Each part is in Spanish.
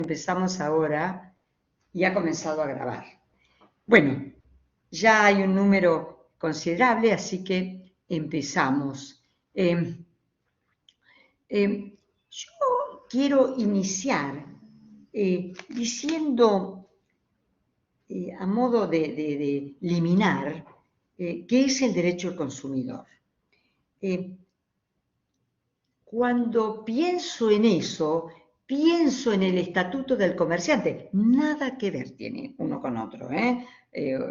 Empezamos ahora y ha comenzado a grabar. Bueno, ya hay un número considerable, así que empezamos. Yo quiero iniciar diciendo, a modo de liminar, qué es el derecho del consumidor. Cuando pienso en eso, pienso en el estatuto del comerciante. Nada que ver tiene uno con otro.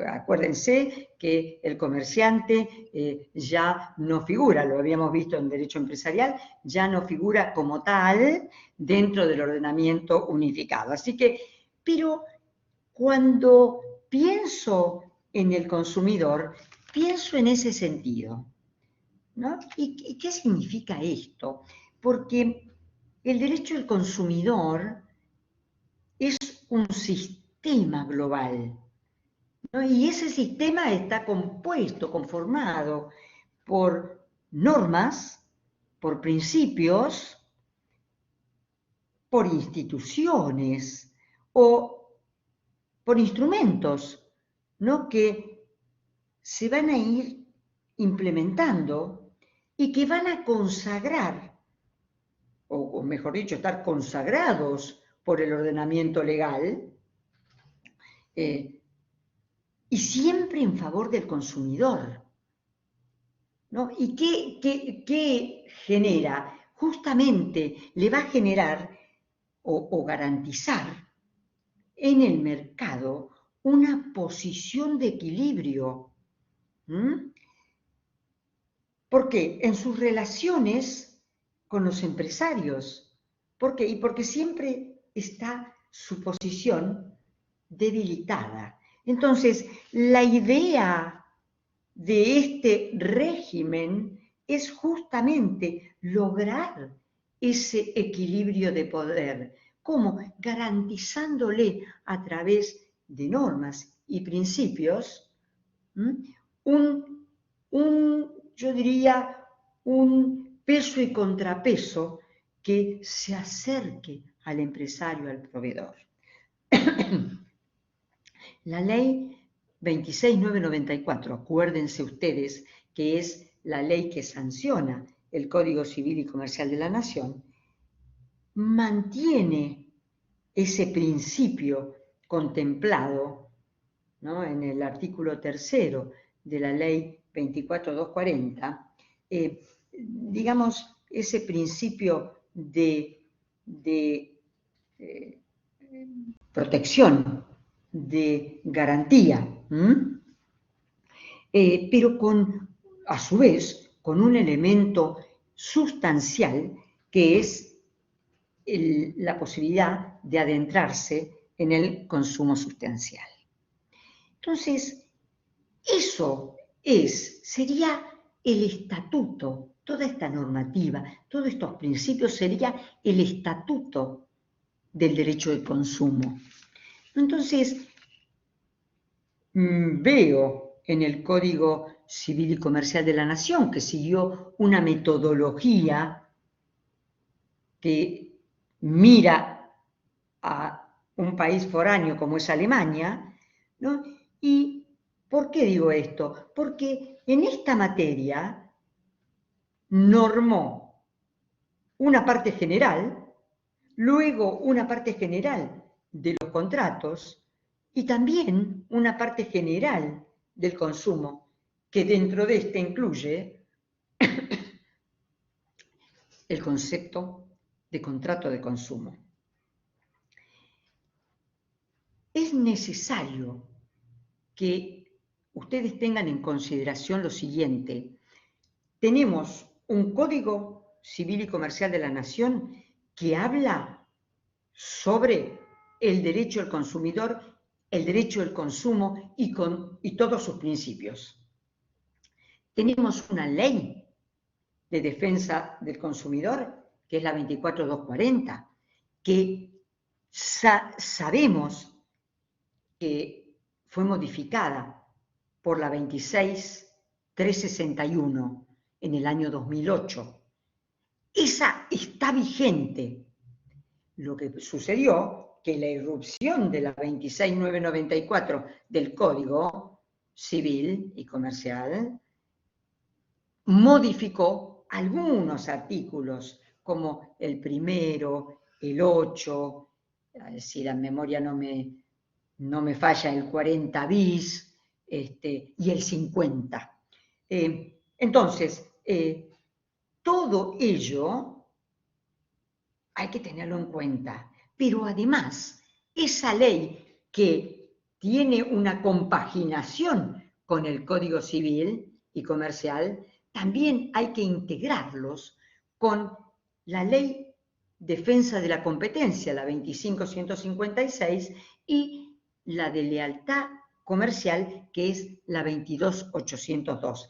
Acuérdense que el comerciante ya no figura, lo habíamos visto en derecho empresarial, ya no figura como tal dentro del ordenamiento unificado. Así que, pero cuando pienso en el consumidor, pienso en ese sentido, ¿no? ¿Y qué significa esto? Porque el derecho del consumidor es un sistema global, ¿no? Y ese sistema está compuesto, conformado por normas, por principios, por instituciones o por instrumentos, ¿no? Que se van a ir implementando y que van a consagrar, o mejor dicho, estar consagrados por el ordenamiento legal, y siempre en favor del consumidor, ¿no? ¿Y qué genera? Justamente le va a generar o garantizar en el mercado una posición de equilibrio. ¿Por qué? En sus relaciones con los empresarios. ¿Por qué? Y porque siempre está su posición debilitada. Entonces, la idea de este régimen es justamente lograr ese equilibrio de poder. ¿Cómo? Garantizándole a través de normas y principios yo diría, un peso y contrapeso que se acerque al empresario, al proveedor. La ley 26.994, acuérdense ustedes que es la ley que sanciona el Código Civil y Comercial de la Nación, mantiene ese principio contemplado, ¿no?, en el artículo 3 de la ley 24.240, digamos, ese principio de protección, de garantía, pero a su vez, con un elemento sustancial que es la posibilidad de adentrarse en el consumo sustancial. Entonces, eso sería el estatuto, toda esta normativa, todos estos principios sería el estatuto del derecho de consumo. Entonces, veo en el Código Civil y Comercial de la Nación que siguió una metodología que mira a un país foráneo como es Alemania, ¿no? ¿Y por qué digo esto? Porque en esta materia normó una parte general, luego una parte general de los contratos y también una parte general del consumo, que dentro de este incluye el concepto de contrato de consumo. Es necesario que ustedes tengan en consideración lo siguiente. Tenemos un Código Civil y Comercial de la Nación que habla sobre el derecho del consumidor, el derecho del consumo y todos sus principios. Tenemos una ley de defensa del consumidor, que es la 24.240, que sabemos que fue modificada por la 26.361 en el año 2008. Esa está vigente. Lo que sucedió que la irrupción de la 26994 del Código Civil y Comercial modificó algunos artículos, como el primero, el 8, si la memoria no me falla, el 40 bis y el 50. Entonces, todo ello hay que tenerlo en cuenta, pero además, esa ley que tiene una compaginación con el Código Civil y Comercial, también hay que integrarlos con la Ley Defensa de la Competencia, la 25156, y la de Lealtad Comercial, que es la 22802.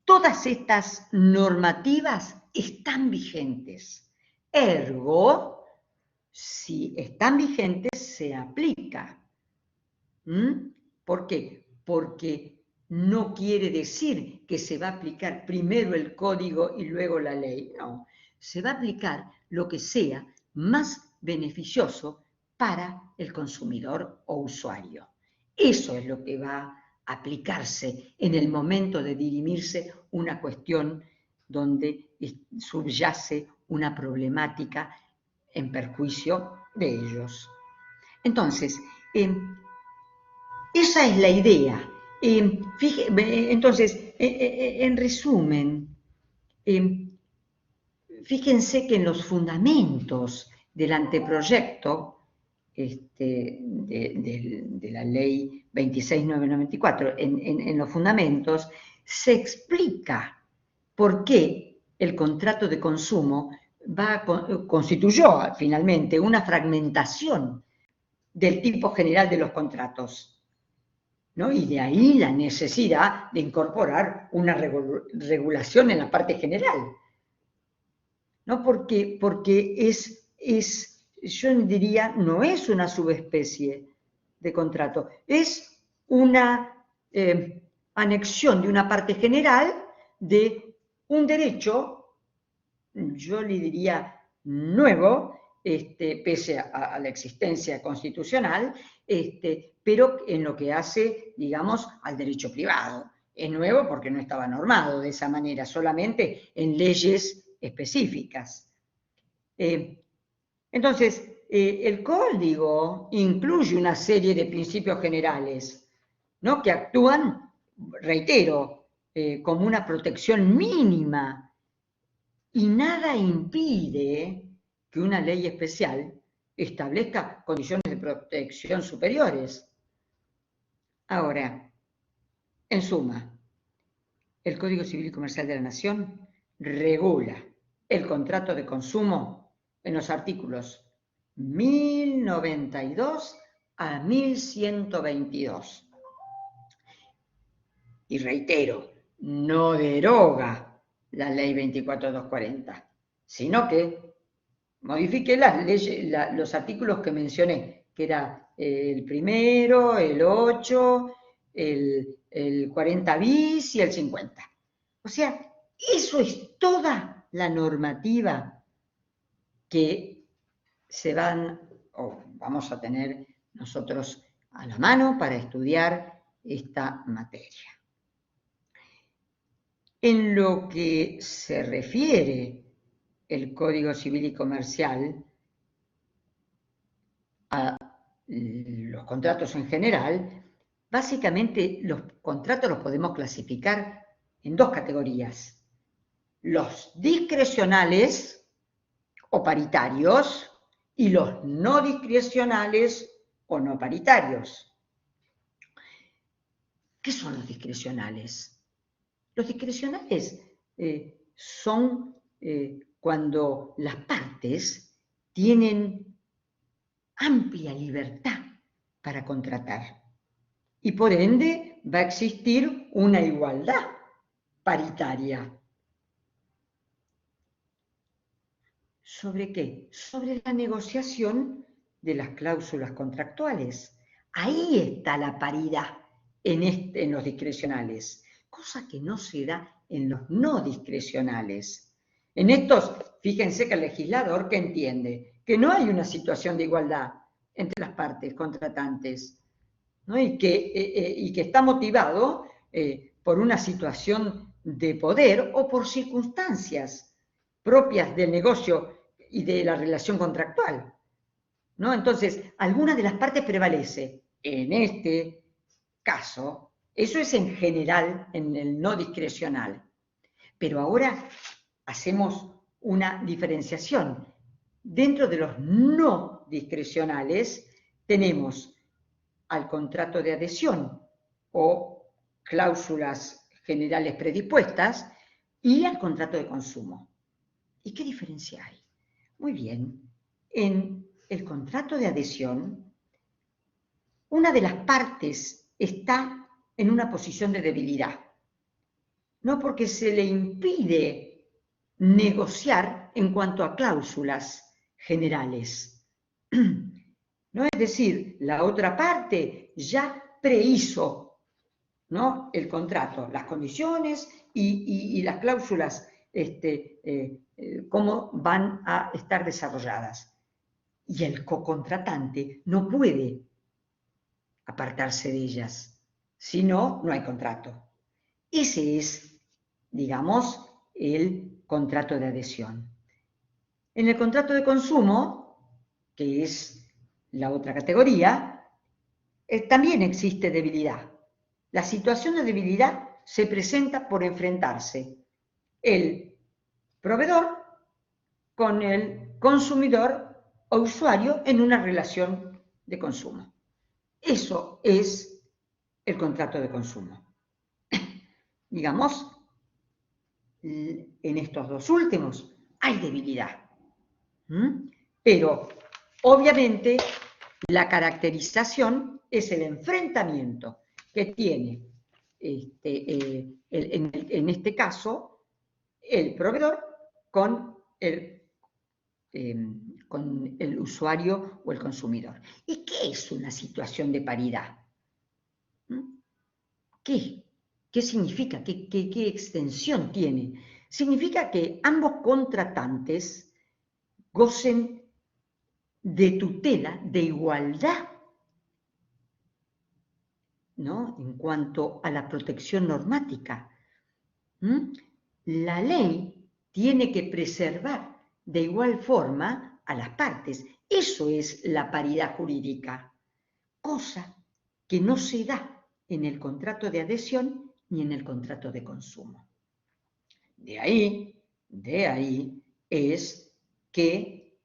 Todas estas normativas están vigentes. Ergo, si están vigentes, se aplica. ¿Por qué? Porque no quiere decir que se va a aplicar primero el código y luego la ley. No, se va a aplicar lo que sea más beneficioso para el consumidor o usuario. Eso es lo que va a aplicarse en el momento de dirimirse una cuestión donde subyace una problemática en perjuicio de ellos. Entonces, esa es la idea. Entonces, en resumen, fíjense que en los fundamentos del anteproyecto de la ley 26994, en los fundamentos, se explica por qué el contrato de consumo constituyó finalmente una fragmentación del tipo general de los contratos, ¿no? Y de ahí la necesidad de incorporar una regulación en la parte general, ¿no? Porque yo diría, no es una subespecie de contrato, es una anexión de una parte general de un derecho, yo le diría nuevo, pese a la existencia constitucional, pero en lo que hace, digamos, al derecho privado. Es nuevo porque no estaba normado de esa manera, solamente en leyes específicas. Entonces, el código incluye una serie de principios generales, ¿no? Que actúan, reitero, como una protección mínima, y nada impide que una ley especial establezca condiciones de protección superiores. Ahora, en suma, el Código Civil y Comercial de la Nación regula el contrato de consumo en los artículos 1092 a 1122. Y reitero, no deroga la ley 24240, sino que modifique las leyes, los artículos que mencioné, que era el primero, el 8, el 40 bis y el 50. O sea, eso es toda la normativa que vamos a tener nosotros a la mano para estudiar esta materia. En lo que se refiere el Código Civil y Comercial a los contratos en general, básicamente los contratos los podemos clasificar en dos categorías: los discrecionales o paritarios y los no discrecionales o no paritarios. ¿Qué son los discrecionales? Los discrecionales son cuando las partes tienen amplia libertad para contratar y por ende va a existir una igualdad paritaria. ¿Sobre qué? Sobre la negociación de las cláusulas contractuales. Ahí está la paridad en los discrecionales, cosa que no se da en los no discrecionales. En estos, fíjense que el legislador, ¿qué entiende? que no hay una situación de igualdad entre las partes contratantes, ¿no? Y que está motivado por una situación de poder o por circunstancias propias del negocio y de la relación contractual, ¿no? Entonces, alguna de las partes prevalece. En este caso, eso es en general en el no discrecional. Pero ahora hacemos una diferenciación. Dentro de los no discrecionales tenemos al contrato de adhesión o cláusulas generales predispuestas y al contrato de consumo. ¿Y qué diferencia hay? Muy bien, en el contrato de adhesión, una de las partes está en una posición de debilidad, no porque se le impide negociar en cuanto a cláusulas generales. ¿No? Es decir, la otra parte ya prehizo, ¿no?, el contrato, las condiciones y las cláusulas, cómo van a estar desarrolladas. Y el cocontratante no puede apartarse de ellas, si no, no hay contrato. Ese es, digamos, el contrato de adhesión. En el contrato de consumo, que es la otra categoría, también existe debilidad. La situación de debilidad se presenta por enfrentarse el proveedor con el consumidor o usuario en una relación de consumo. Eso es el contrato de consumo. Digamos, en estos dos últimos hay debilidad. Pero, obviamente, la caracterización es el enfrentamiento que tiene, en este caso, el proveedor con el usuario o el consumidor. ¿Y qué es una situación de paridad? ¿Qué? ¿Qué significa? ¿Qué extensión tiene? Significa que ambos contratantes gocen de tutela, de igualdad, ¿no?, en cuanto a la protección normática. La ley tiene que preservar de igual forma a las partes. Eso es la paridad jurídica, cosa que no se da en el contrato de adhesión ni en el contrato de consumo. De ahí es que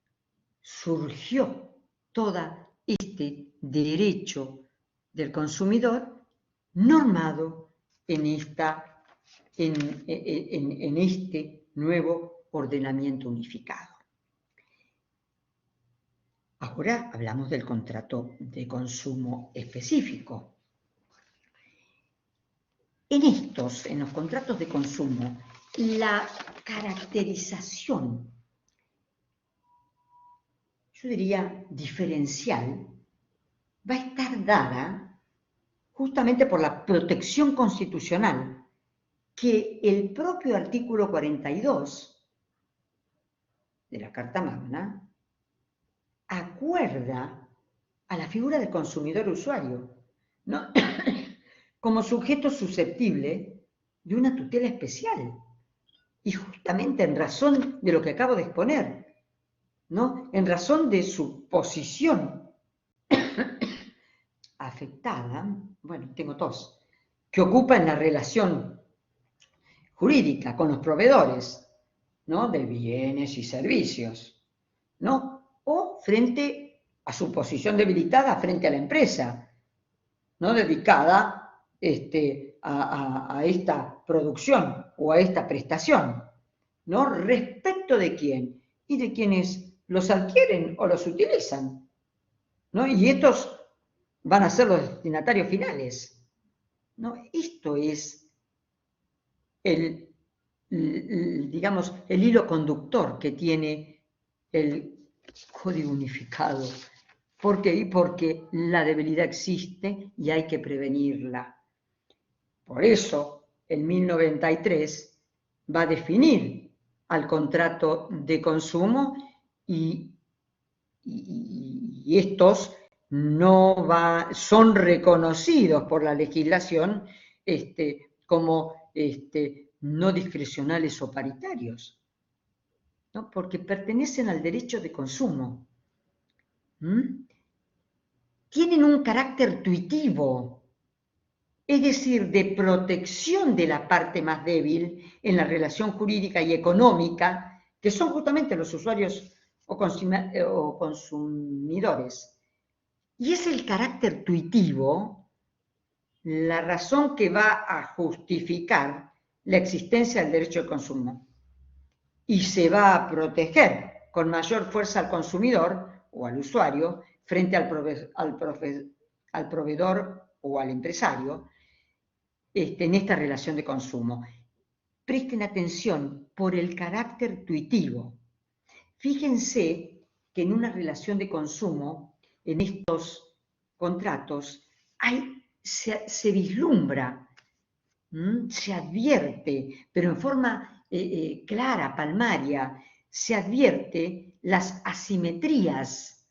surgió todo este derecho del consumidor normado en este nuevo ordenamiento unificado. Ahora hablamos del contrato de consumo específico. En los contratos de consumo, la caracterización, yo diría diferencial, va a estar dada justamente por la protección constitucional que el propio artículo 42 de la Carta Magna acuerda a la figura del consumidor usuario, ¿no?, como sujeto susceptible de una tutela especial. Y justamente en razón de lo que acabo de exponer, ¿no?, en razón de su posición afectada, bueno, tengo tos, que ocupa en la relación jurídica con los proveedores, ¿no?, de bienes y servicios, ¿no?, o frente a su posición debilitada frente a la empresa, ¿no?, dedicada a esta producción o a esta prestación, ¿no?, respecto de quién y de quienes los adquieren o los utilizan, ¿no?, y estos van a ser los destinatarios finales, ¿no? Esto es digamos, el hilo conductor que tiene el Código Unificado. ¿Por qué? Porque la debilidad existe y hay que prevenirla. Por eso, el 1093 va a definir al contrato de consumo y y estos son reconocidos por la legislación como no discrecionales o paritarios, ¿no? Porque pertenecen al derecho de consumo. Tienen un carácter tuitivo, es decir, de protección de la parte más débil en la relación jurídica y económica, que son justamente los usuarios o consumidores. Y es el carácter tuitivo la razón que va a justificar la existencia del derecho de consumo. Y se va a proteger con mayor fuerza al consumidor o al usuario frente al proveedor o al empresario en esta relación de consumo. Presten atención por el carácter tuitivo. Fíjense que en una relación de consumo, en estos contratos, se vislumbra, se advierte, pero en forma clara, palmaria, se advierte las asimetrías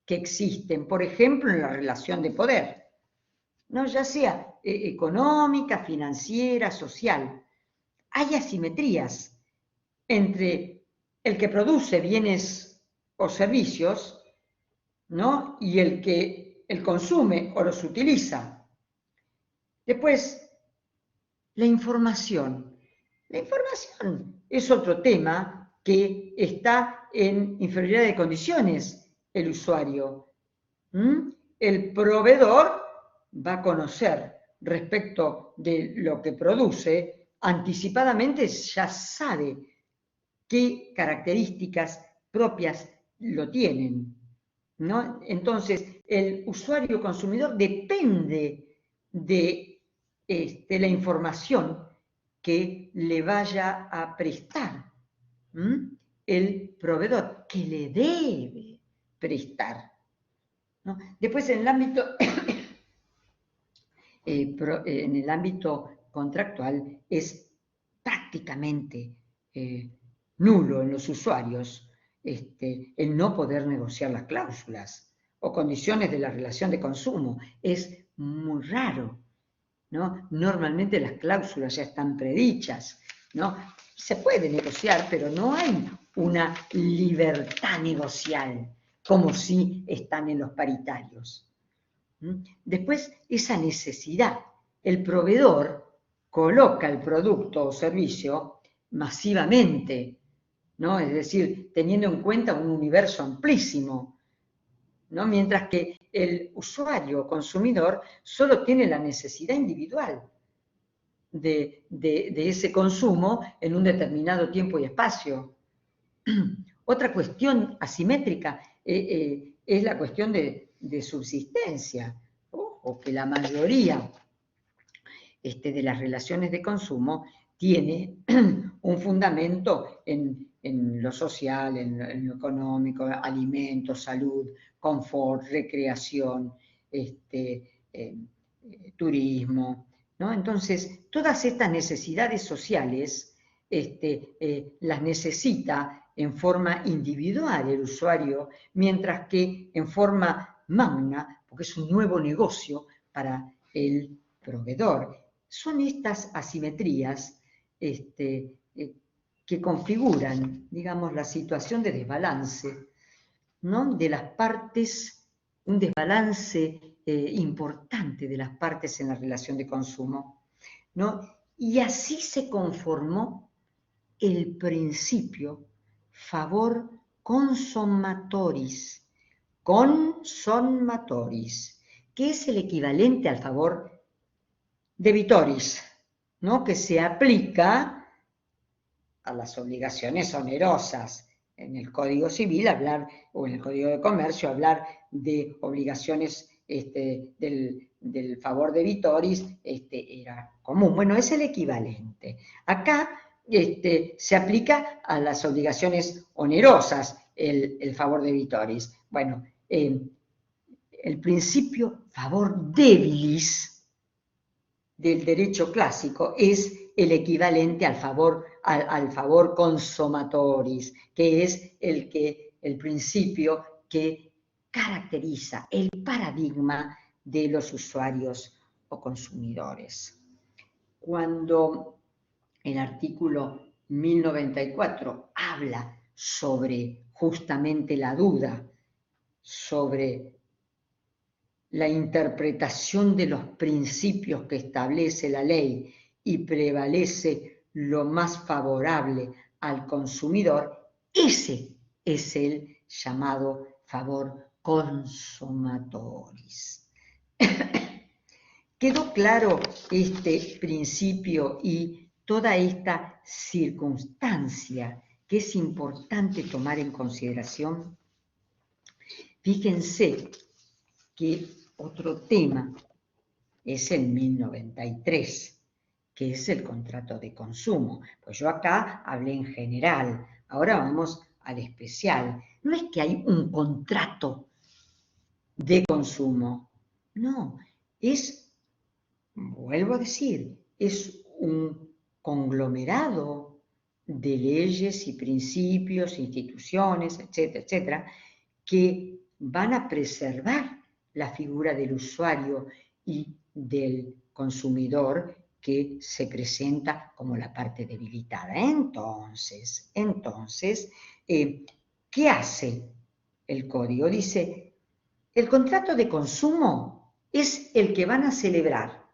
que existen, por ejemplo, en la relación de poder, ¿no? Ya sea económica, financiera, social. Hay asimetrías entre el que produce bienes o servicios, ¿no? Y el que consume o los utiliza. Después, la información. La información es otro tema que está en inferioridad de condiciones el usuario. El proveedor va a conocer respecto de lo que produce, anticipadamente ya sabe qué características propias lo tienen, ¿no? Entonces, el usuario consumidor depende de la información que le vaya a prestar el proveedor, que le debe prestar, ¿no? Después, en el ámbito contractual es prácticamente nulo en los usuarios el no poder negociar las cláusulas o condiciones de la relación de consumo. Es muy raro, ¿no? Normalmente las cláusulas ya están predichas, ¿no? Se puede negociar, pero no hay una libertad negocial como sí están en los paritarios. Después, esa necesidad. El proveedor coloca el producto o servicio masivamente, ¿no? Es decir, teniendo en cuenta un universo amplísimo, ¿no? Mientras que el usuario consumidor solo tiene la necesidad individual de ese consumo en un determinado tiempo y espacio. Otra cuestión asimétrica es la cuestión de subsistencia. Ojo, que la mayoría de las relaciones de consumo tiene un fundamento en lo social, en lo económico, alimentos, salud, confort, recreación, turismo, ¿no? Entonces, todas estas necesidades sociales las necesita en forma individual el usuario, mientras que en forma magna, porque es un nuevo negocio para el proveedor. Son estas asimetrías que configuran, digamos, la situación de desbalance, ¿no? De las partes, un desbalance importante de las partes en la relación de consumo, ¿no? Y así se conformó el principio favor consumatoris, que es el equivalente al favor debitoris, ¿no? Que se aplica a las obligaciones onerosas. En el Código Civil o en el Código de Comercio hablar de obligaciones del favor debitoris era común. Bueno, es el equivalente. Acá se aplica a las obligaciones onerosas el favor debitoris. Bueno, el principio favor debilis del derecho clásico es el equivalente al favor consumatoris, que es el principio que caracteriza el paradigma de los usuarios o consumidores. Cuando el artículo 1094 habla sobre justamente la duda, sobre la interpretación de los principios que establece la ley y prevalece lo más favorable al consumidor, ese es el llamado favor consumatoris. ¿Quedó claro este principio y toda esta circunstancia que es importante tomar en consideración? Fíjense que otro tema es el 1093, que es el contrato de consumo. Pues yo acá hablé en general, ahora vamos al especial. No es que hay un contrato de consumo, no, es, vuelvo a decir, es un conglomerado de leyes y principios, instituciones, etcétera, etcétera, que van a preservar la figura del usuario y del consumidor que se presenta como la parte debilitada. Entonces, ¿qué hace el código? Dice, el contrato de consumo es el que van a celebrar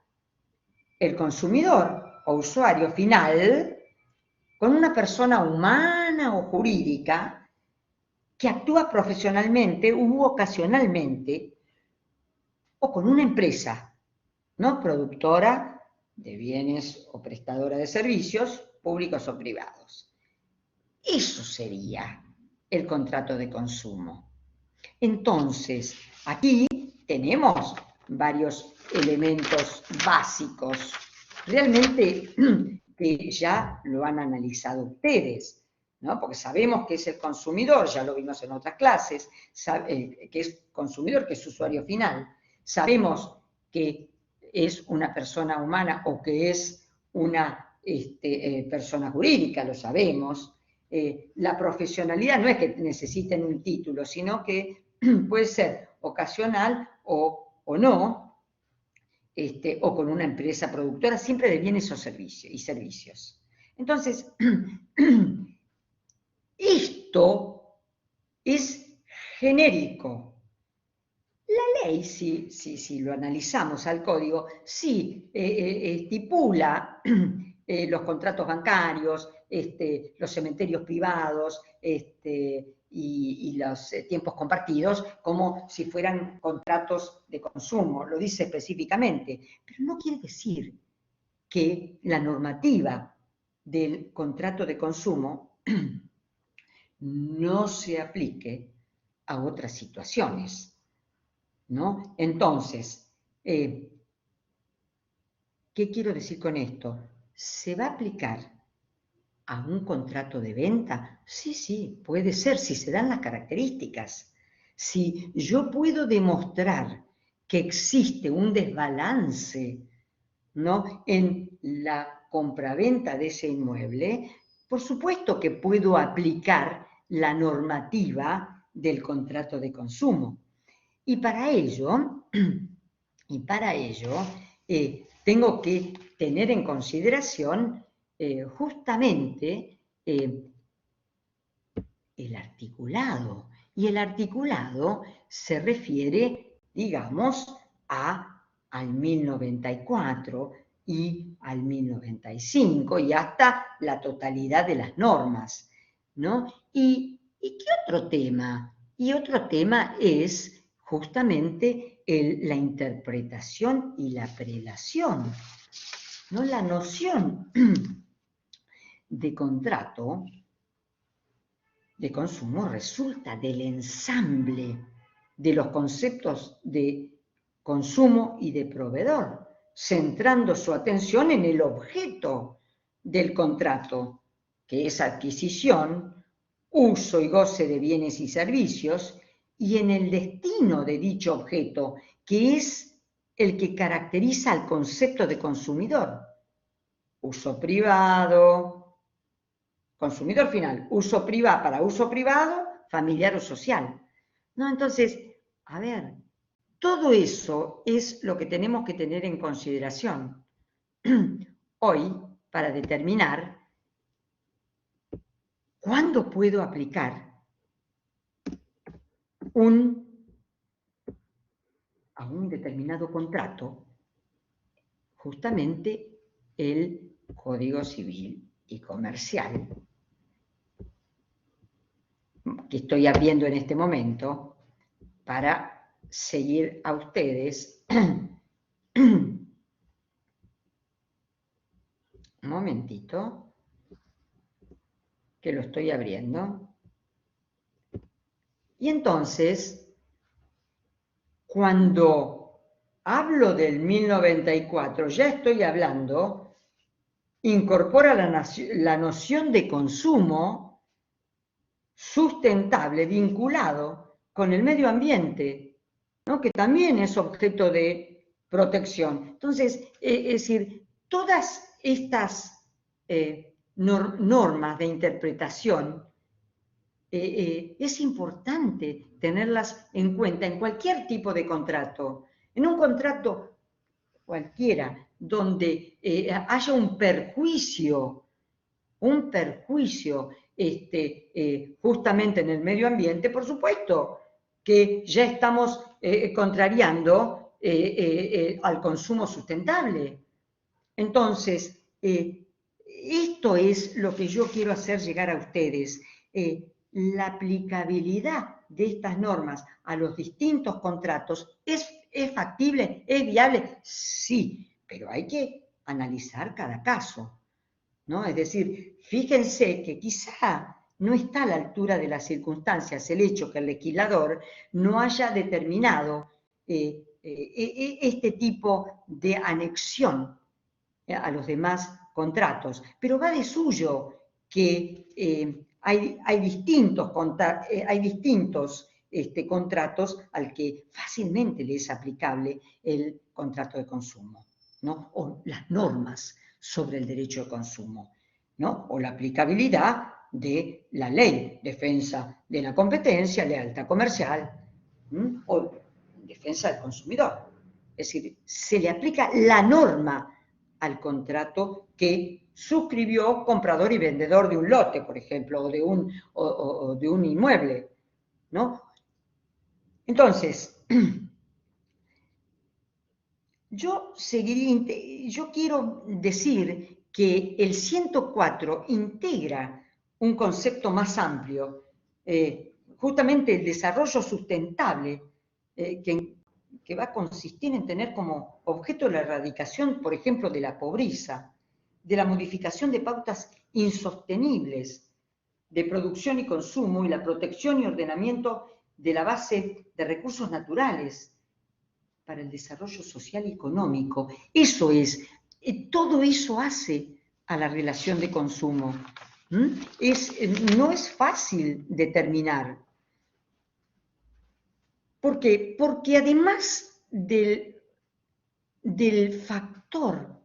el consumidor o usuario final con una persona humana o jurídica que actúa profesionalmente u ocasionalmente o con una empresa, ¿no? Productora de bienes o prestadora de servicios públicos o privados. Eso sería el contrato de consumo. Entonces, aquí tenemos varios elementos básicos, realmente que ya lo han analizado ustedes, ¿no? Porque sabemos que es el consumidor, ya lo vimos en otras clases, que es consumidor, que es usuario final. Sabemos que es una persona humana o que es una persona jurídica, lo sabemos. La profesionalidad no es que necesiten un título, sino que puede ser ocasional o no, o con una empresa productora, siempre de bienes o servicios. Entonces, esto es genérico. La ley, si lo analizamos al código, sí estipula los contratos bancarios, los cementerios privados y los tiempos compartidos como si fueran contratos de consumo, lo dice específicamente, pero no quiere decir que la normativa del contrato de consumo no se aplique a otras situaciones, ¿no? Entonces, ¿qué quiero decir con esto? ¿Se va a aplicar a un contrato de venta? Sí, puede ser, si se dan las características. Si yo puedo demostrar que existe un desbalance, ¿no?, en la compraventa de ese inmueble, por supuesto que puedo aplicar la normativa del contrato de consumo. Y para ello tengo que tener en consideración justamente el articulado. Y el articulado se refiere, digamos, al 1094 y al 1095 y hasta la totalidad de las normas, ¿no? ¿Y qué otro tema? Y otro tema es justamente la interpretación y la prelación, ¿no? La noción de contrato de consumo resulta del ensamble de los conceptos de consumo y de proveedor, centrando su atención en el objeto del contrato, que es adquisición, uso y goce de bienes y servicios, y en el destino de dicho objeto, que es el que caracteriza al concepto de consumidor. Uso privado, consumidor final, uso privado para uso privado, familiar o social. ¿no? Entonces, a ver, todo eso es lo que tenemos que tener en consideración hoy para determinar cuándo puedo aplicar a un determinado contrato justamente el Código Civil y Comercial que estoy abriendo en este momento para seguir a ustedes. Un momentito, que lo estoy abriendo. Y entonces, cuando hablo del 1094, ya estoy hablando, incorpora la noción de consumo sustentable vinculado con el medio ambiente, ¿no? Que también es objeto de protección. Entonces, es decir, todas estas normas de interpretación es importante tenerlas en cuenta en cualquier tipo de contrato. En un contrato cualquiera, donde haya un perjuicio justamente en el medio ambiente, por supuesto que ya estamos contrariando al consumo sustentable. Entonces, esto es lo que yo quiero hacer llegar a ustedes. La aplicabilidad de estas normas a los distintos contratos ¿es factible? ¿Es viable? Sí, pero hay que analizar cada caso, ¿no? Es decir, fíjense que quizá no está a la altura de las circunstancias el hecho que el legislador no haya determinado este tipo de anexión a los demás contratos, pero va de suyo que hay distintos contratos al que fácilmente le es aplicable el contrato de consumo, ¿no? O las normas sobre el derecho de consumo, ¿no? O la aplicabilidad de la ley, defensa de la competencia, lealtad comercial, o defensa del consumidor. Es decir, se le aplica la norma al contrato que suscribió comprador y vendedor de un lote, por ejemplo, o de un inmueble, ¿no? Entonces, yo quiero decir que el 104 integra un concepto más amplio, justamente el desarrollo sustentable, que va a consistir en tener como objeto la erradicación, por ejemplo, de la pobreza, de la modificación de pautas insostenibles de producción y consumo y la protección y ordenamiento de la base de recursos naturales para el desarrollo social y económico. Eso es, todo eso hace a la relación de consumo. No es fácil determinar. ¿Por qué? Porque además del factor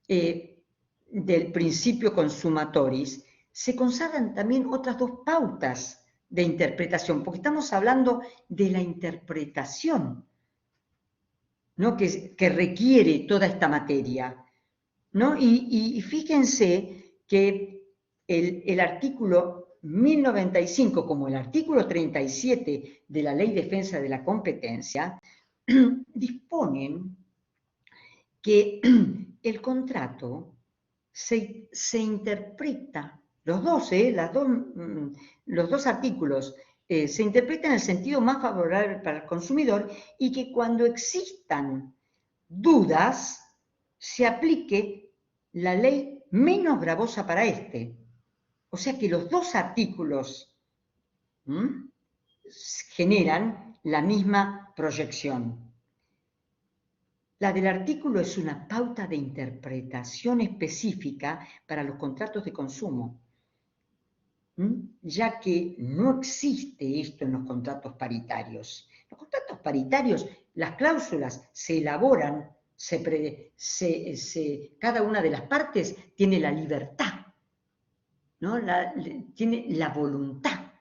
del principio consumatoris, se consagran también otras dos pautas de interpretación, porque estamos hablando de la interpretación, ¿no? que requiere toda esta materia, ¿no? Y fíjense que el artículo 1095, como el artículo 37 de la Ley de Defensa de la Competencia, disponen que el contrato se interpreta, los dos artículos se interpretan en el sentido más favorable para el consumidor y que cuando existan dudas se aplique la ley menos gravosa para este. O sea que los dos artículos generan la misma proyección. La del artículo es una pauta de interpretación específica para los contratos de consumo, ya que no existe esto en los contratos paritarios. Los contratos paritarios, las cláusulas se elaboran, cada una de las partes tiene la libertad, ¿no? Tiene la voluntad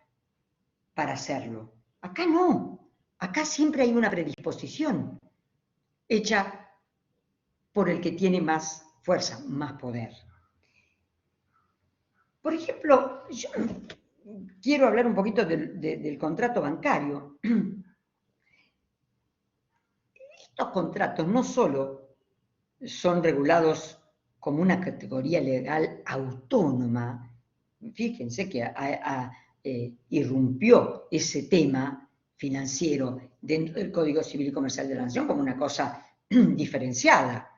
para hacerlo. Acá no. Acá siempre hay una predisposición hecha por el que tiene más fuerza, más poder. Por ejemplo, yo quiero hablar un poquito del contrato bancario. Estos contratos no solo son regulados como una categoría legal autónoma, fíjense que irrumpió ese tema financiero dentro del Código Civil y Comercial de la Nación como una cosa diferenciada,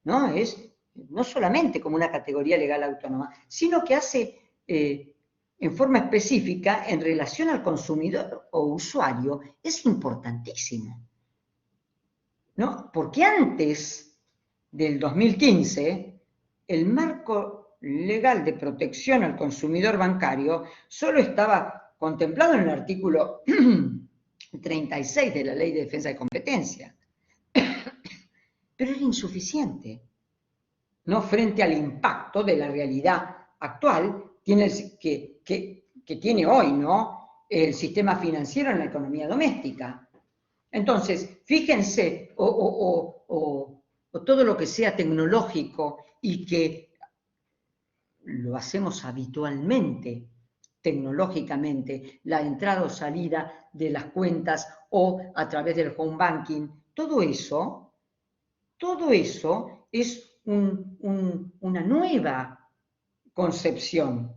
¿no? Es no solamente como una categoría legal autónoma, sino que hace en forma específica en relación al consumidor o usuario, es importantísimo, ¿no? Porque antes del 2015, el marco legal de protección al consumidor bancario solo estaba contemplado en el artículo 36 de la Ley de Defensa de Competencia, pero era insuficiente, ¿no? Frente al impacto de la realidad actual que tiene hoy, ¿no? El sistema financiero en la economía doméstica. Entonces, fíjense, o todo lo que sea tecnológico y que lo hacemos habitualmente, tecnológicamente, la entrada o salida de las cuentas o a través del home banking, todo eso es una nueva concepción.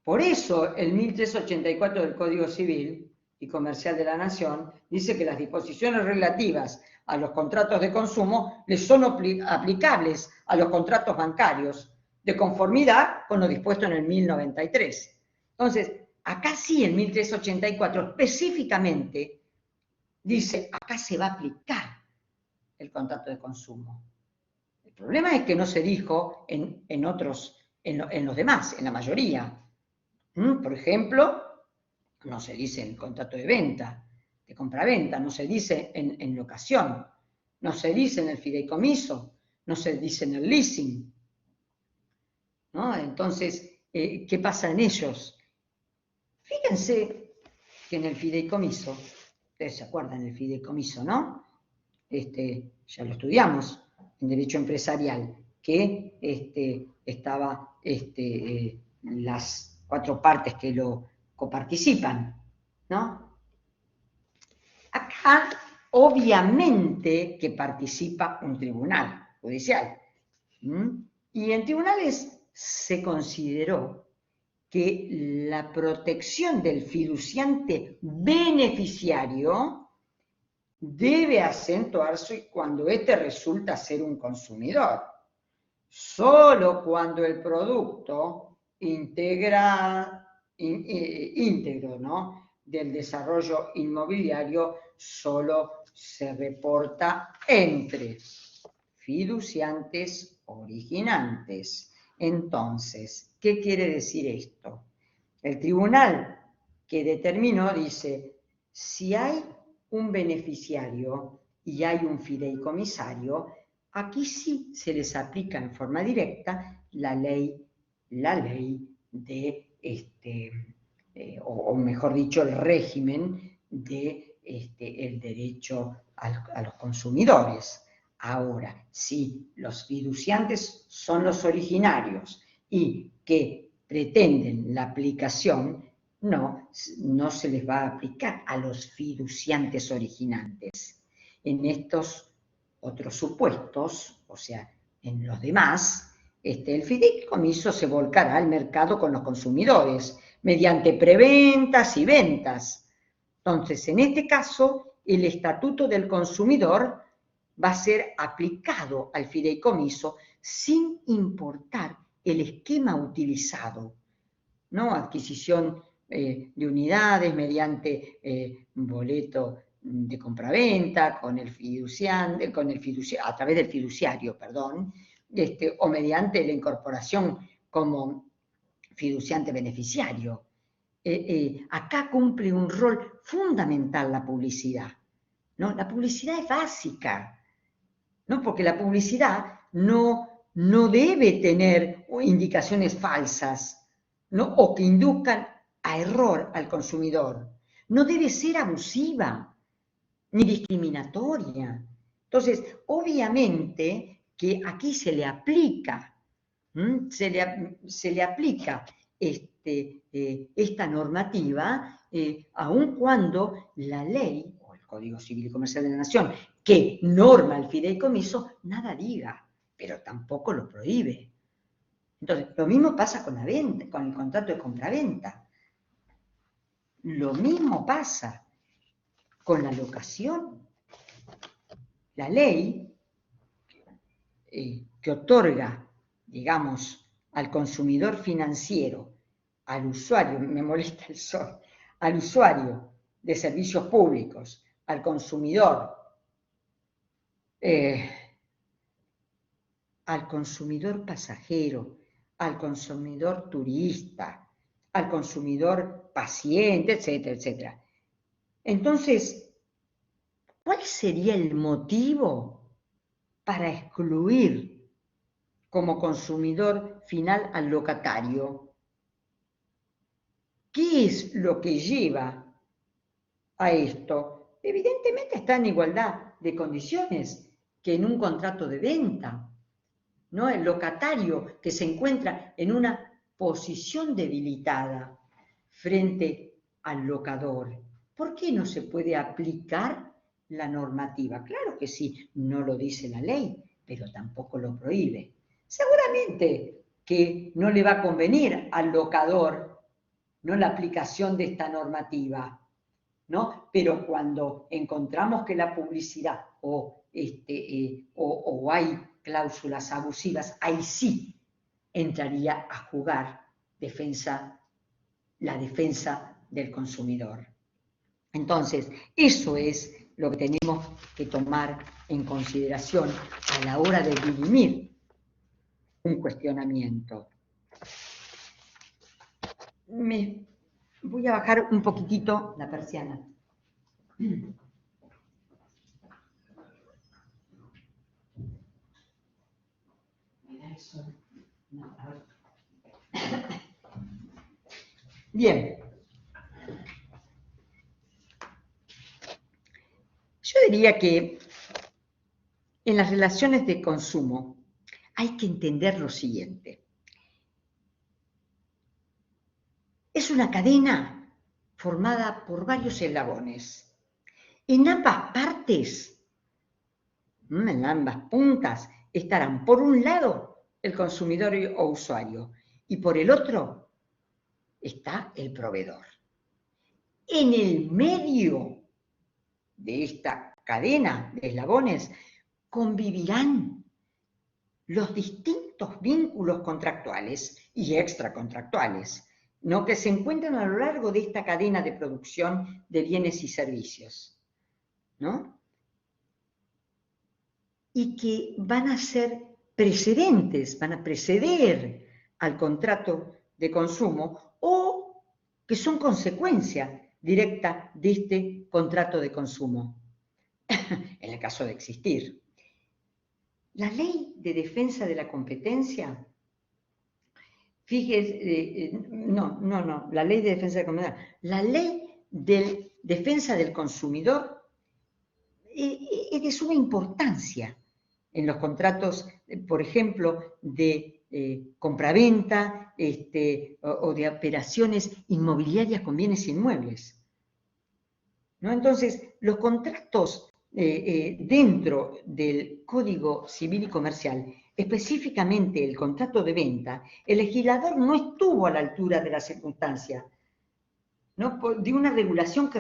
Por eso el 1384 del Código Civil y Comercial de la Nación dice que las disposiciones relativas a los contratos de consumo les son aplicables a los contratos bancarios, de conformidad con lo dispuesto en el 1093. Entonces, acá sí, el 1384 específicamente dice, acá se va a aplicar el contrato de consumo. El problema es que no se dijo en los demás, en la mayoría. Por ejemplo, no se dice en el contrato de venta, de compraventa, no se dice en locación, no se dice en el fideicomiso, no se dice en el leasing, ¿no? Entonces, ¿qué pasa en ellos? Fíjense que en el fideicomiso, ustedes se acuerdan del fideicomiso, ¿no? Ya lo estudiamos en Derecho Empresarial, que estaba las 4 partes que lo coparticipan, ¿no? Acá, obviamente, que participa un tribunal judicial. Y en tribunales se consideró que la protección del fiduciante beneficiario debe acentuarse cuando éste resulta ser un consumidor. Solo cuando el producto íntegro, ¿no?, del desarrollo inmobiliario solo se reporta entre fiduciantes originantes. Entonces, ¿qué quiere decir esto? El tribunal que determinó dice, si hay un beneficiario y hay un fideicomisario, aquí sí se les aplica en forma directa la ley de, o mejor dicho, el régimen de el derecho a los consumidores. Ahora, si los fiduciantes son los originarios y que pretenden la aplicación, no se les va a aplicar a los fiduciantes originantes. En estos otros supuestos, o sea, en los demás, el fideicomiso se volcará al mercado con los consumidores mediante preventas y ventas. Entonces, en este caso, el estatuto del consumidor va a ser aplicado al fideicomiso sin importar el esquema utilizado, ¿no? Adquisición de unidades mediante boleto de compraventa con el fiduciante, a través del fiduciario, perdón, o mediante la incorporación como fiduciante beneficiario. Acá cumple un rol fundamental la publicidad, ¿no? La publicidad es básica, ¿no? Porque la publicidad no debe tener indicaciones falsas, ¿no?, o que induzcan a error al consumidor. no debe ser abusiva ni discriminatoria. Entonces, obviamente que aquí se le aplica esta normativa, aun cuando la ley o el Código Civil y Comercial de la Nación, que norma el fideicomiso, nada diga, pero tampoco lo prohíbe. Entonces, lo mismo pasa con la venta, con el contrato de compraventa. Lo mismo pasa con la locación. La ley que otorga, digamos, al consumidor financiero, al usuario, me molesta el sol, al usuario de servicios públicos, al consumidor pasajero, al consumidor turista, al consumidor paciente, etcétera, etcétera. Entonces, ¿cuál sería el motivo para excluir como consumidor final al locatario? ¿Qué es lo que lleva a esto? Evidentemente está en igualdad de condiciones que en un contrato de venta, ¿no? El locatario que se encuentra en una posición debilitada frente al locador. ¿Por qué no se puede aplicar la normativa? Claro que sí, no lo dice la ley, pero tampoco lo prohíbe. Seguramente que no le va a convenir al locador, ¿no?, la aplicación de esta normativa, ¿no? Pero cuando encontramos que la publicidad o hay cláusulas abusivas, ahí sí entraría a jugar la defensa del consumidor. Entonces, eso es lo que tenemos que tomar en consideración a la hora de dirimir un cuestionamiento. Voy a bajar un poquitito la persiana. Bien. Yo diría que en las relaciones de consumo hay que entender lo siguiente. Es una cadena formada por varios eslabones. En ambas partes, en ambas puntas, estarán por un lado el consumidor o usuario y por el otro está el proveedor. En el medio de esta cadena de eslabones convivirán los distintos vínculos contractuales y extracontractuales, ¿no?, que se encuentran a lo largo de esta cadena de producción de bienes y servicios, ¿no? Y que van a ser precedentes, van a preceder al contrato de consumo o que son consecuencia directa de este contrato de consumo, en el caso de existir. La ley de defensa de la competencia, fíjese, la ley de defensa de la competencia, la ley de defensa del consumidor es de suma importancia en los contratos, por ejemplo, de compraventa o de operaciones inmobiliarias con bienes inmuebles, ¿no? Entonces, los contratos dentro del Código Civil y Comercial, específicamente el contrato de venta, el legislador no estuvo a la altura de la circunstancia, ¿no?, de una regulación que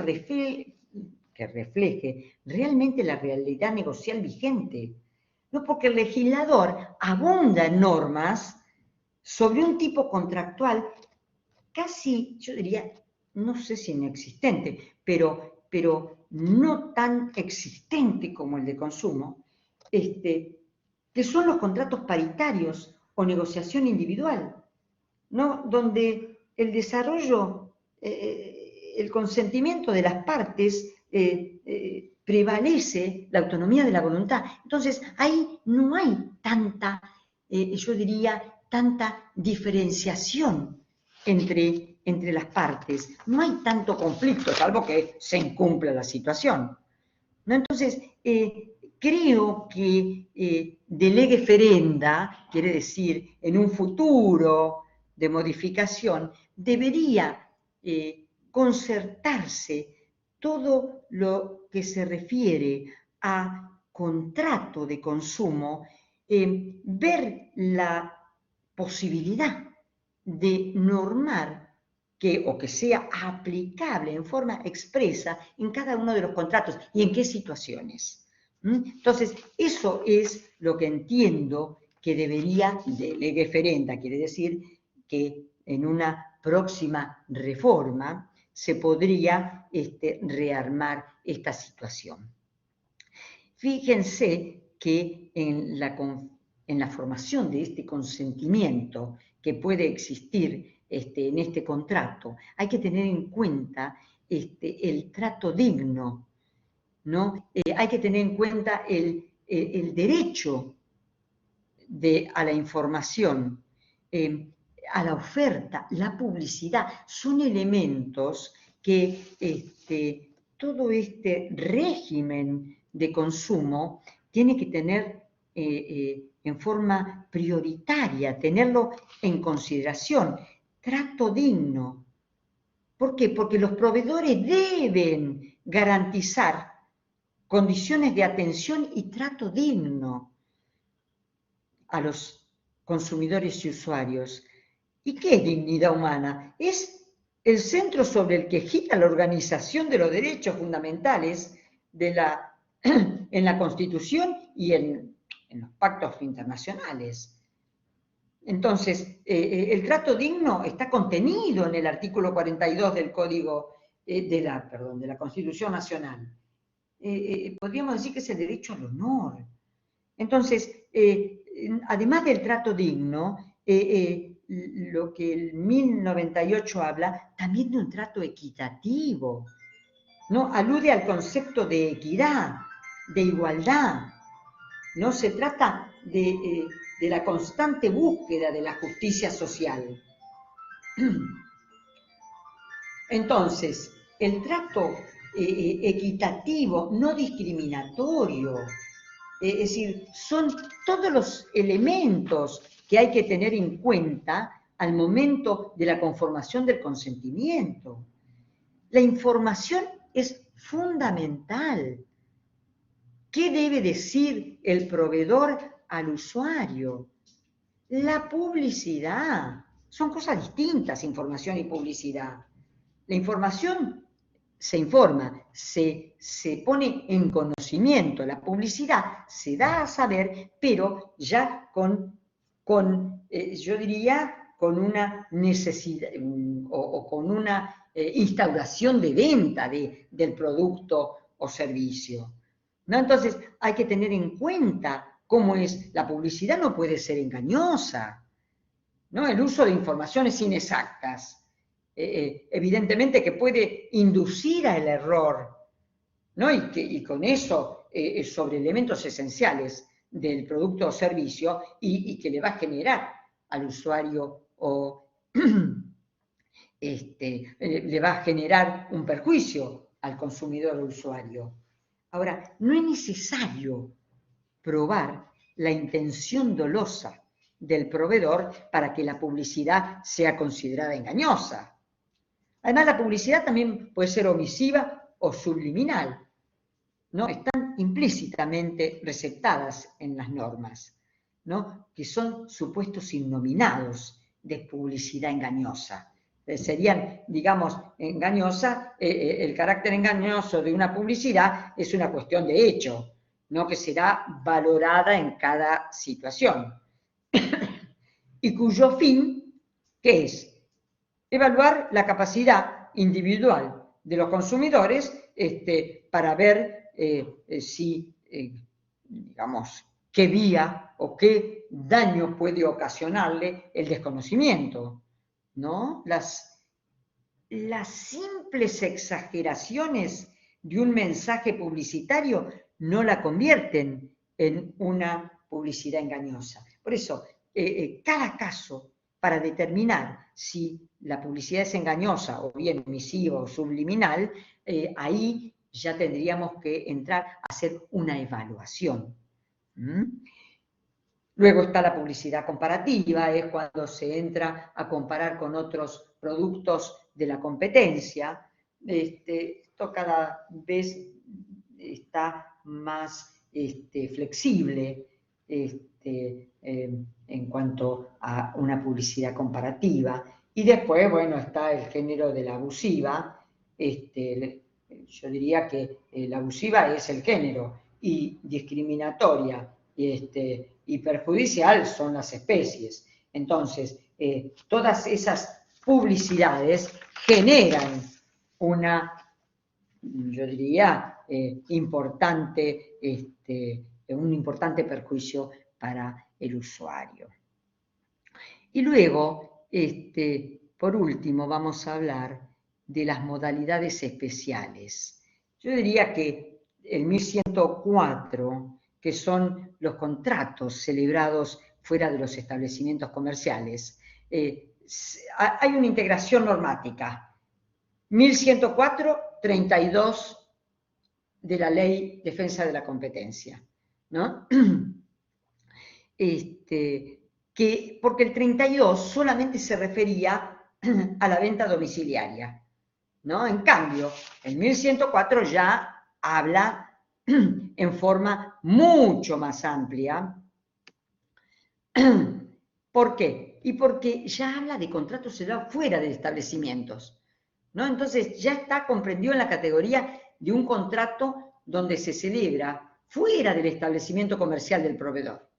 refleje realmente la realidad negocial vigente, ¿no? Porque el legislador abunda en normas sobre un tipo contractual casi, yo diría, no sé si inexistente, pero no tan existente como el de consumo, que son los contratos paritarios o negociación individual, ¿no?, donde el desarrollo, el consentimiento de las partes prevalece la autonomía de la voluntad. Entonces, ahí no hay tanta, yo diría, tanta diferenciación entre entre las partes no hay tanto conflicto, salvo que se incumpla la situación, ¿no? Entonces, creo que de lege ferenda, quiere decir, en un futuro de modificación, debería concertarse todo lo que se refiere a contrato de consumo, ver la posibilidad de normar o que sea aplicable en forma expresa en cada uno de los contratos y en qué situaciones. Entonces, eso es lo que entiendo que debería, de lege ferenda, quiere decir que en una próxima reforma se podría rearmar esta situación. Fíjense que en la formación de este consentimiento que puede existir en este contrato, hay que tener en cuenta el trato digno, ¿no? Hay que tener en cuenta el derecho a la información, a la oferta, la publicidad, son elementos que todo este régimen de consumo tiene que tener en forma prioritaria, tenerlo en consideración. Trato digno. ¿Por qué? Porque los proveedores deben garantizar condiciones de atención y trato digno a los consumidores y usuarios. ¿Y qué es dignidad humana? Es el centro sobre el que gira la organización de los derechos fundamentales en la Constitución y en los pactos internacionales. Entonces, el trato digno está contenido en el artículo 42 del Código de la Constitución Nacional. Podríamos decir que es el derecho al honor. Entonces, además del trato digno, lo que el 1098 habla, también de un trato equitativo, ¿no? Alude al concepto de equidad, de igualdad, ¿no? Se trata de la constante búsqueda de la justicia social. Entonces, el trato equitativo, no discriminatorio, es decir, son todos los elementos que hay que tener en cuenta al momento de la conformación del consentimiento. La información es fundamental. ¿Qué debe decir el proveedor al usuario? La publicidad. Son cosas distintas, información y publicidad. La información se informa, se pone en conocimiento. La publicidad se da a saber, pero ya yo diría, con una necesidad o con una instauración de venta del producto o servicio, ¿no? Entonces hay que tener en cuenta cómo es. La publicidad no puede ser engañosa, ¿no? El uso de informaciones inexactas, evidentemente que puede inducir al error, ¿no? Y con eso sobre elementos esenciales del producto o servicio y que le va a generar al usuario le va a generar un perjuicio al consumidor o usuario. Ahora, no es necesario probar la intención dolosa del proveedor para que la publicidad sea considerada engañosa. Además, la publicidad también puede ser omisiva o subliminal, ¿no? Están implícitamente receptadas en las normas, ¿no? Que son supuestos innominados de publicidad engañosa. Serían, digamos, engañosa, el carácter engañoso de una publicidad es una cuestión de hecho, ¿no? Que será valorada en cada situación. Y cuyo fin, ¿qué es? Evaluar la capacidad individual de los consumidores para ver digamos, qué vía o qué daño puede ocasionarle el desconocimiento, ¿no? Las simples exageraciones de un mensaje publicitario no la convierten en una publicidad engañosa. Por eso, cada caso para determinar si la publicidad es engañosa o bien omisiva o subliminal, ahí ya tendríamos que entrar a hacer una evaluación. Luego está la publicidad comparativa, es cuando se entra a comparar con otros productos de la competencia. Esto cada vez está más flexible en cuanto a una publicidad comparativa. Y después, bueno, está el género de la abusiva. Yo diría que la abusiva es el género y discriminatoria y perjudicial son las especies. Entonces, todas esas publicidades generan una, yo diría, importante, un importante perjuicio para el usuario. Y luego, por último, vamos a hablar de las modalidades especiales. Yo diría que el 1104, que son los contratos celebrados fuera de los establecimientos comerciales, hay una integración normática. 1104, 32 de la Ley Defensa de la Competencia, ¿no? Porque el 32 solamente se refería a la venta domiciliaria, ¿no? En cambio, el 1104 ya habla en forma mucho más amplia. ¿Por qué? Y porque ya habla de contratos celebrados fuera de establecimientos, ¿no? Entonces ya está comprendido en la categoría de un contrato donde se celebra fuera del establecimiento comercial del proveedor,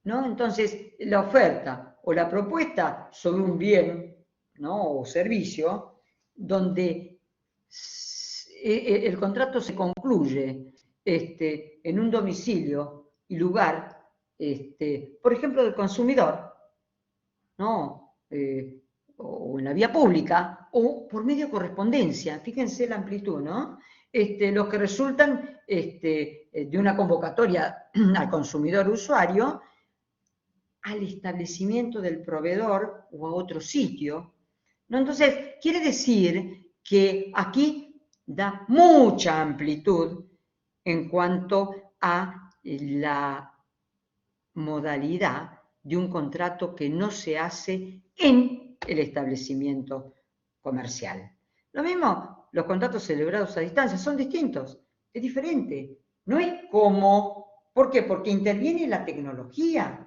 ¿no? Entonces la oferta o la propuesta sobre un bien, ¿no? O servicio donde el contrato se concluye en un domicilio y lugar, por ejemplo, del consumidor, ¿no? O en la vía pública, o por medio de correspondencia. Fíjense la amplitud, ¿no? Los que resultan de una convocatoria al consumidor usuario, al establecimiento del proveedor o a otro sitio, ¿no? Entonces, quiere decir que aquí da mucha amplitud en cuanto a la modalidad de un contrato que no se hace en el establecimiento comercial. Lo mismo, los contratos celebrados a distancia son distintos, es diferente. No es como, ¿por qué? Porque interviene la tecnología.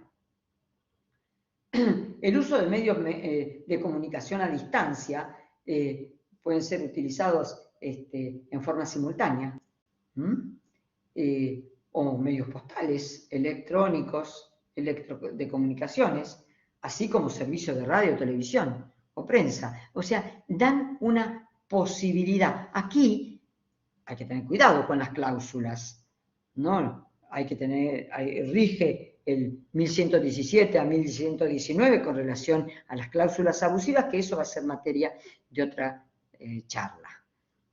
El uso de medios de comunicación a distancia pueden ser utilizados en forma simultánea, o medios postales, electrónicos, de comunicaciones, así como servicios de radio, televisión o prensa. O sea, dan una posibilidad. Aquí hay que tener cuidado con las cláusulas, ¿no? Hay que tener, rige el 1117 a 1119 con relación a las cláusulas abusivas, que eso va a ser materia de otra charla.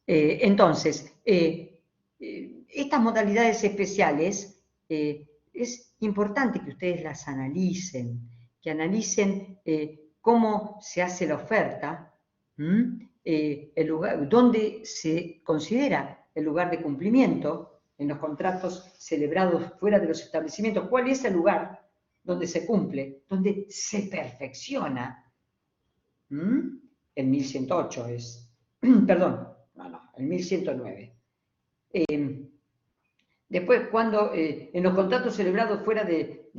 Entonces, estas modalidades especiales es importante que ustedes las analicen, que analicen cómo se hace la oferta, el lugar, dónde se considera el lugar de cumplimiento en los contratos celebrados fuera de los establecimientos. ¿Cuál es el lugar donde se cumple, donde se perfecciona? El 1108 es, perdón, el 1109. Después, cuando en los contratos celebrados fuera de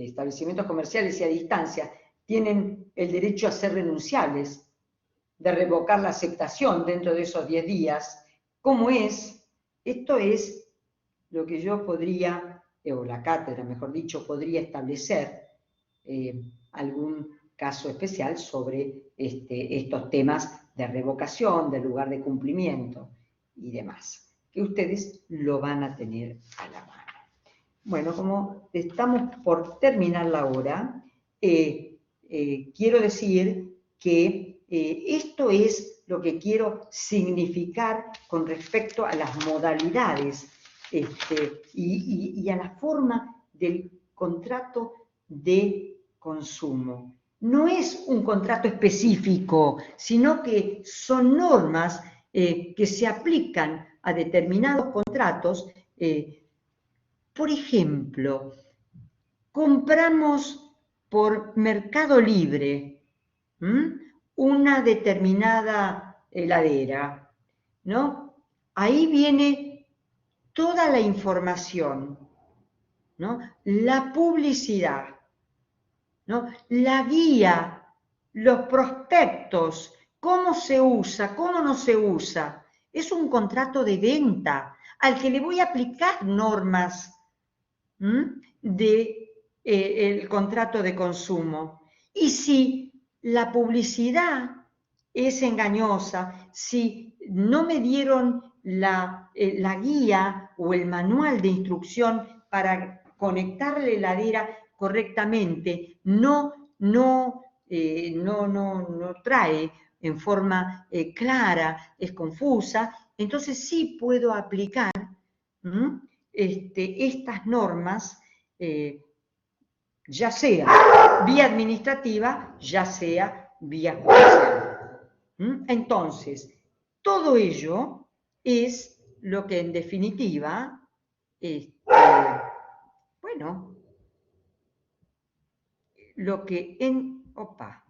establecimientos comerciales y a distancia, tienen el derecho a ser renunciables, de revocar la aceptación dentro de esos 10 días. ¿Cómo es? Esto es lo que yo podría, o la cátedra, mejor dicho, podría establecer algún caso especial sobre estos temas de revocación, del lugar de cumplimiento y demás, que ustedes lo van a tener a la mano. Bueno, como estamos por terminar la hora, quiero decir que esto es lo que quiero significar con respecto a las modalidades y a la forma del contrato de consumo. No es un contrato específico, sino que son normas que se aplican a determinados contratos. Por ejemplo, compramos por Mercado Libre una determinada heladera, ¿no? Ahí viene toda la información, ¿no? La publicidad, ¿no? La guía, los prospectos, cómo se usa, cómo no se usa. Es un contrato de venta al que le voy a aplicar normas de el contrato de consumo. Y si la publicidad es engañosa, si no me dieron la guía o el manual de instrucción para conectar la heladera correctamente, no trae en forma clara, es confusa, entonces sí puedo aplicar estas normas, ya sea vía administrativa, ya sea vía judicial. Entonces, todo ello es lo que en definitiva, bueno, lo que en... Opa.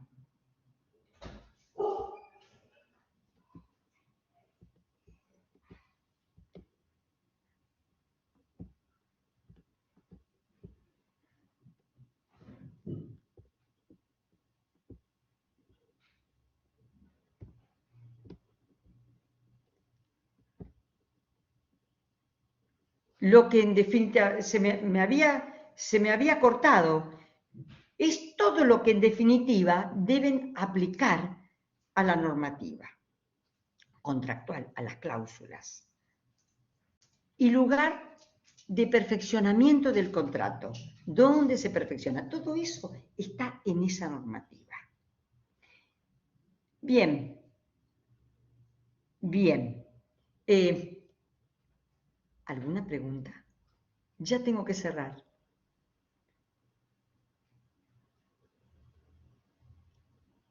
Lo que en definitiva se me había cortado, es todo lo que en definitiva deben aplicar a la normativa contractual, a las cláusulas. Y lugar de perfeccionamiento del contrato. ¿Dónde se perfecciona? Todo eso está en esa normativa. Bien. Bien. ¿Alguna pregunta? Ya tengo que cerrar.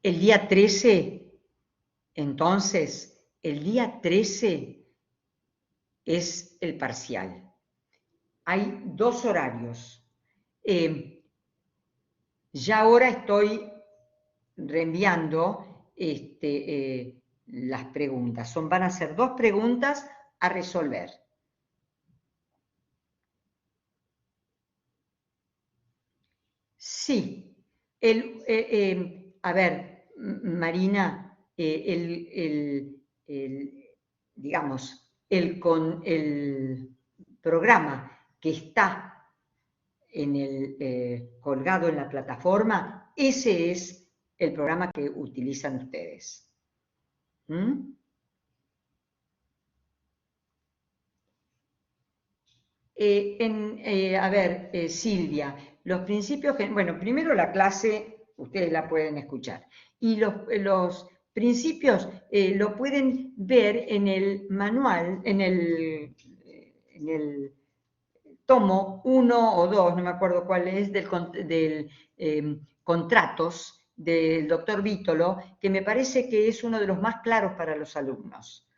El día 13, entonces, el día 13 es el parcial. Hay 2 horarios. Ya ahora estoy reenviando las preguntas. Van a ser 2 preguntas a resolver. Sí. A ver, Marina, digamos, el programa que está colgado en la plataforma, ese es el programa que utilizan ustedes. A ver, Silvia, los principios, bueno, primero la clase, ustedes la pueden escuchar, y los principios lo pueden ver en el manual, en el tomo 1 o 2, no me acuerdo cuál es, del contratos del doctor Vítolo, que me parece que es uno de los más claros para los alumnos.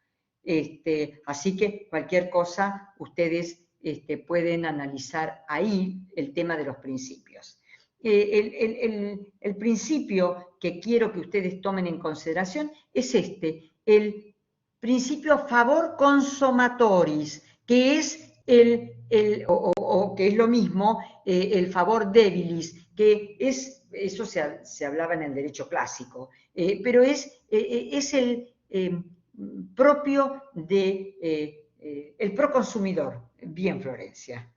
Así que cualquier cosa ustedes pueden analizar ahí el tema de los principios. El principio que quiero que ustedes tomen en consideración es el principio favor consumatoris, que es o que es lo mismo, el favor debilis, que es, eso se hablaba en el derecho clásico, pero es el propio el proconsumidor. Bien, Florencia.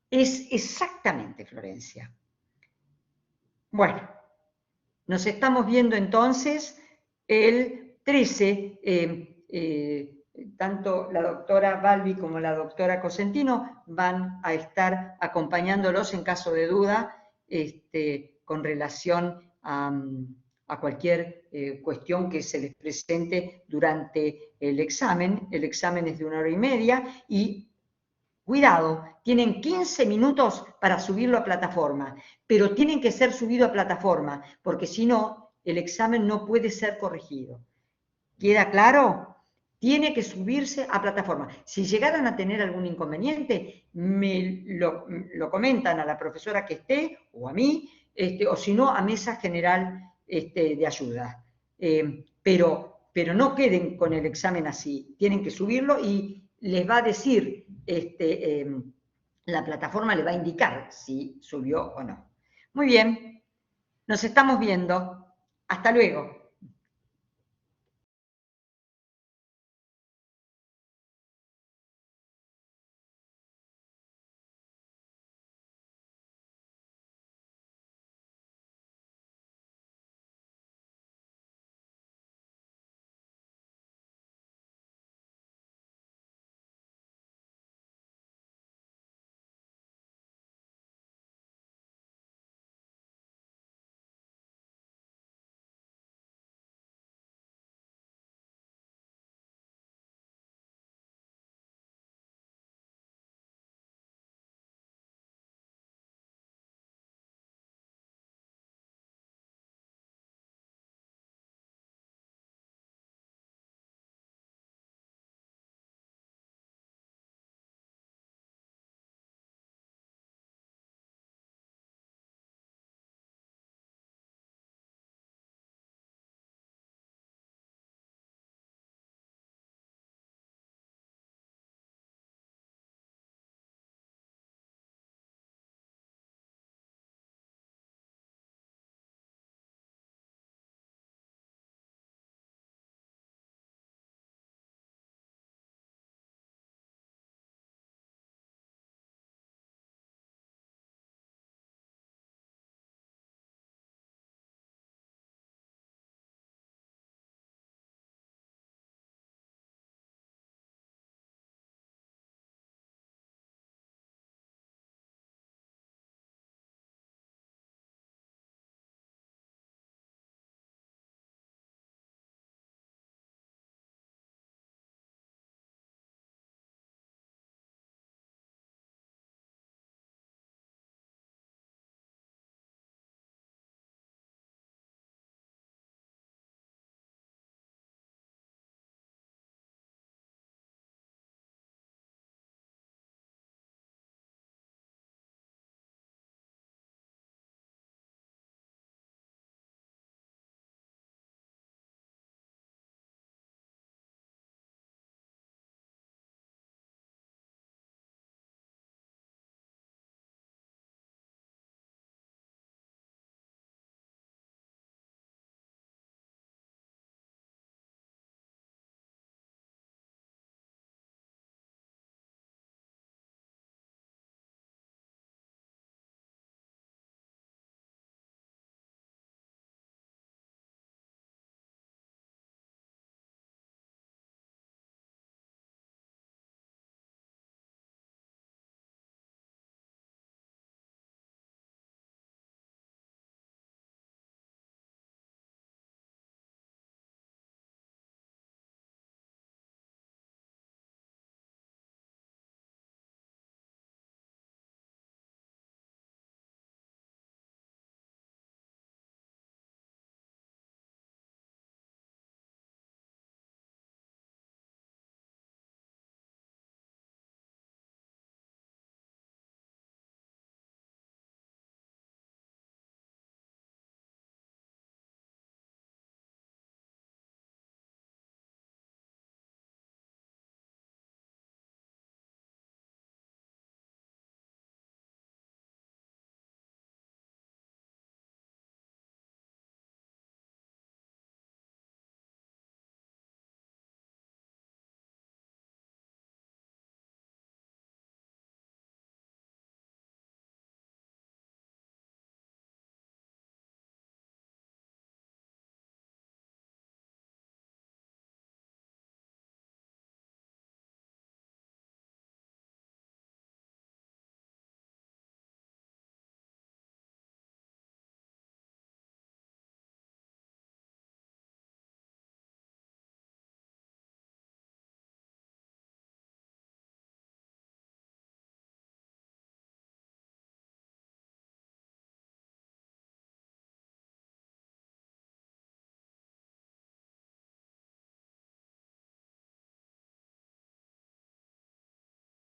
Es exactamente, Florencia. Bueno, nos estamos viendo entonces el 13, tanto la doctora Balbi como la doctora Cosentino van a estar acompañándolos en caso de duda con relación a cualquier cuestión que se les presente durante el examen. El examen es de 1 hora y media y Cuidado, tienen 15 minutos para subirlo a plataforma, pero tienen que ser subido a plataforma, porque si no, el examen no puede ser corregido. ¿Queda claro? Tiene que subirse a plataforma. Si llegaran a tener algún inconveniente, me lo comentan a la profesora que esté, o a mí, o si no, a mesa general de ayuda. Pero no queden con el examen así, tienen que subirlo y les va a decir, la plataforma le va a indicar si subió o no. Muy bien, nos estamos viendo. Hasta luego.